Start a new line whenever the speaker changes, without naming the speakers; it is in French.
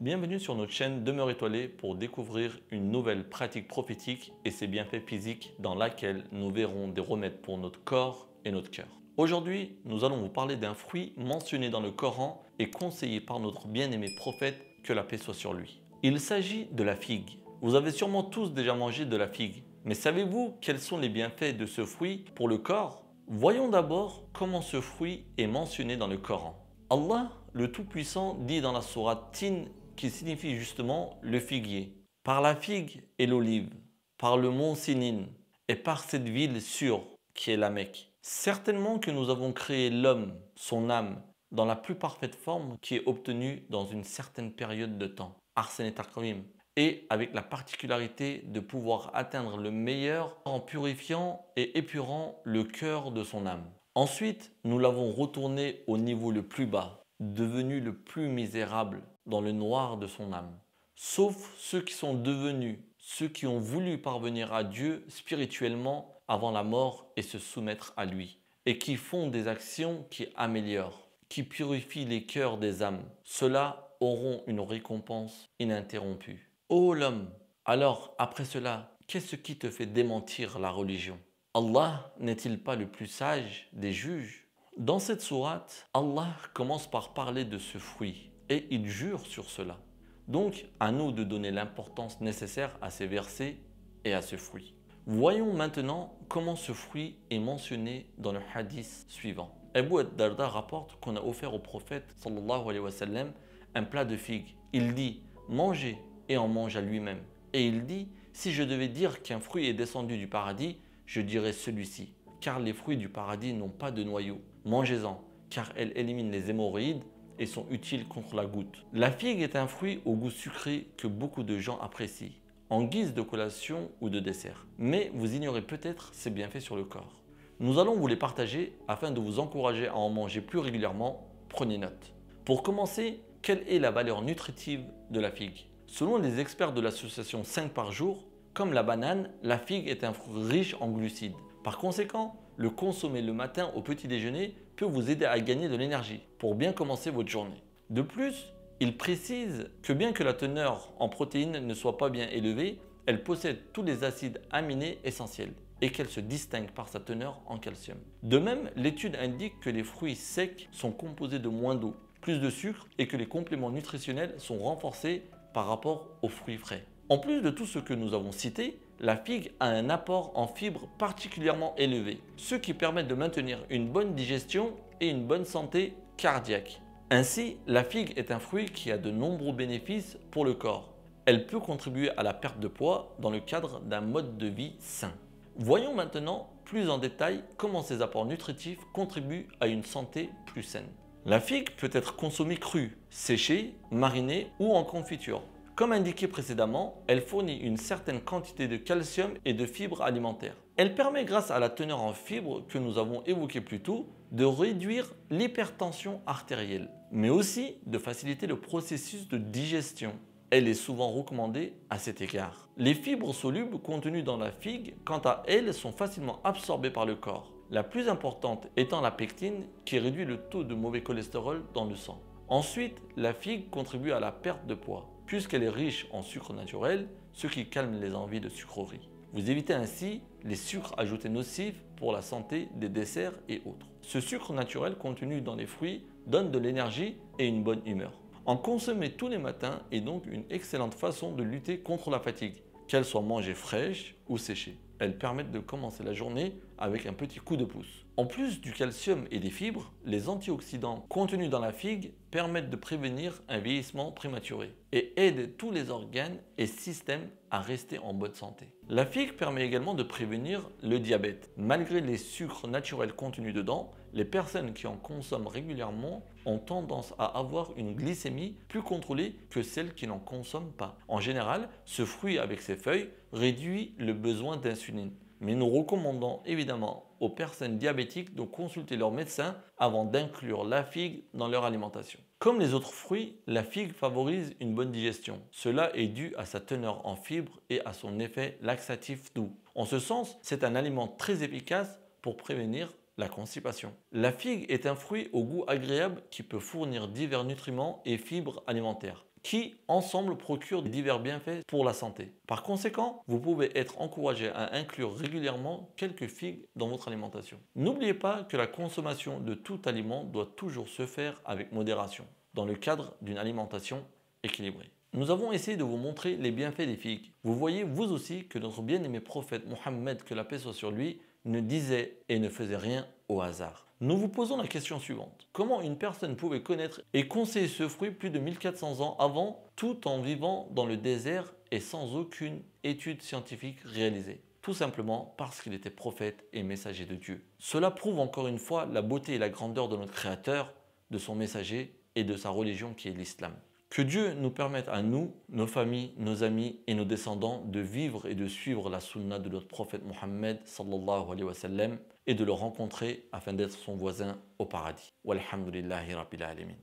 Bienvenue sur notre chaîne Demeure étoilée pour découvrir une nouvelle pratique prophétique et ses bienfaits physiques dans laquelle nous verrons des remèdes pour notre corps et notre cœur. Aujourd'hui, nous allons vous parler d'un fruit mentionné dans le Coran et conseillé par notre bien-aimé prophète, que la paix soit sur lui. Il s'agit de la figue. Vous avez sûrement tous déjà mangé de la figue, mais savez-vous quels sont les bienfaits de ce fruit pour le corps? Voyons d'abord comment ce fruit est mentionné dans le Coran. Allah, le Tout-Puissant, dit dans la sourate Tin, qui signifie justement le figuier, par la figue et l'olive, par le mont Sinin et par cette ville sûre qui est la Mecque. Certainement que nous avons créé l'homme, son âme, dans la plus parfaite forme qui est obtenue dans une certaine période de temps, Ahsen et Taqwim, et avec la particularité de pouvoir atteindre le meilleur en purifiant et épurant le cœur de son âme. Ensuite, nous l'avons retourné au niveau le plus bas, devenu le plus misérable dans le noir de son âme. Sauf ceux qui sont devenus, ceux qui ont voulu parvenir à Dieu spirituellement avant la mort et se soumettre à lui, et qui font des actions qui améliorent, qui purifient les cœurs des âmes. Ceux-là auront une récompense ininterrompue. Ô l'homme, alors après cela, qu'est-ce qui te fait démentir la religion? Allah n'est-il pas le plus sage des juges? Dans cette sourate, Allah commence par parler de ce fruit et il jure sur cela. Donc, à nous de donner l'importance nécessaire à ces versets et à ce fruit. Voyons maintenant comment ce fruit est mentionné dans le hadith suivant. Abu Darda rapporte qu'on a offert au prophète sallallahu alayhi wa sallam un plat de figues. Il dit « Mangez » et en mange à lui-même. Et il dit « Si je devais dire qu'un fruit est descendu du paradis, je dirais celui-ci, car les fruits du paradis n'ont pas de noyau. Mangez-en, car elles éliminent les hémorroïdes et sont utiles contre la goutte. » La figue est un fruit au goût sucré que beaucoup de gens apprécient, en guise de collation ou de dessert. Mais vous ignorez peut-être ses bienfaits sur le corps. Nous allons vous les partager afin de vous encourager à en manger plus régulièrement. Prenez note. Pour commencer, quelle est la valeur nutritive de la figue? Selon les experts de l'association 5 par jour, comme la banane, la figue est un fruit riche en glucides. Par conséquent, le consommer le matin au petit déjeuner peut vous aider à gagner de l'énergie pour bien commencer votre journée. De plus, il précise que bien que la teneur en protéines ne soit pas bien élevée, elle possède tous les acides aminés essentiels et qu'elle se distingue par sa teneur en calcium. De même, l'étude indique que les fruits secs sont composés de moins d'eau, plus de sucre et que les compléments nutritionnels sont renforcés par rapport aux fruits frais. En plus de tout ce que nous avons cité, la figue a un apport en fibres particulièrement élevé, ce qui permet de maintenir une bonne digestion et une bonne santé cardiaque. Ainsi, la figue est un fruit qui a de nombreux bénéfices pour le corps. Elle peut contribuer à la perte de poids dans le cadre d'un mode de vie sain. Voyons maintenant plus en détail comment ces apports nutritifs contribuent à une santé plus saine. La figue peut être consommée crue, séchée, marinée ou en confiture. Comme indiqué précédemment, elle fournit une certaine quantité de calcium et de fibres alimentaires. Elle permet, grâce à la teneur en fibres que nous avons évoquée plus tôt, de réduire l'hypertension artérielle, mais aussi de faciliter le processus de digestion. Elle est souvent recommandée à cet égard. Les fibres solubles contenues dans la figue, quant à elles, sont facilement absorbées par le corps. La plus importante étant la pectine qui réduit le taux de mauvais cholestérol dans le sang. Ensuite, la figue contribue à la perte de poids, puisqu'elle est riche en sucre naturel, ce qui calme les envies de sucreries. Vous évitez ainsi les sucres ajoutés nocifs pour la santé des desserts et autres. Ce sucre naturel contenu dans les fruits donne de l'énergie et une bonne humeur. En consommer tous les matins est donc une excellente façon de lutter contre la fatigue, qu'elle soit mangée fraîche ou séchée. Elles permettent de commencer la journée avec un petit coup de pouce. En plus du calcium et des fibres, les antioxydants contenus dans la figue permettent de prévenir un vieillissement prématuré et aident tous les organes et systèmes à rester en bonne santé. La figue permet également de prévenir le diabète. Malgré les sucres naturels contenus dedans, les personnes qui en consomment régulièrement ont tendance à avoir une glycémie plus contrôlée que celles qui n'en consomment pas. En général, ce fruit avec ses feuilles réduit le besoin d'insuline. Mais nous recommandons évidemment aux personnes diabétiques de consulter leur médecin avant d'inclure la figue dans leur alimentation. Comme les autres fruits, la figue favorise une bonne digestion. Cela est dû à sa teneur en fibres et à son effet laxatif doux. En ce sens, c'est un aliment très efficace pour prévenir la constipation. La figue est un fruit au goût agréable qui peut fournir divers nutriments et fibres alimentaires, qui ensemble procurent divers bienfaits pour la santé. Par conséquent, vous pouvez être encouragé à inclure régulièrement quelques figues dans votre alimentation. N'oubliez pas que la consommation de tout aliment doit toujours se faire avec modération, dans le cadre d'une alimentation équilibrée. Nous avons essayé de vous montrer les bienfaits des figues. Vous voyez vous aussi que notre bien-aimé prophète Mohammed, que la paix soit sur lui, ne disait et ne faisait rien au hasard. Nous vous posons la question suivante. Comment une personne pouvait connaître et conseiller ce fruit plus de 1400 ans avant, tout en vivant dans le désert et sans aucune étude scientifique réalisée? Tout simplement parce qu'il était prophète et messager de Dieu. Cela prouve encore une fois la beauté et la grandeur de notre Créateur, de son messager et de sa religion qui est l'islam. Que Dieu nous permette à nous, nos familles, nos amis et nos descendants de vivre et de suivre la sunna de notre prophète Mohammed sallallahu alayhi wa sallam et de le rencontrer afin d'être son voisin au paradis. Walhamdulillahi rabbil alamin.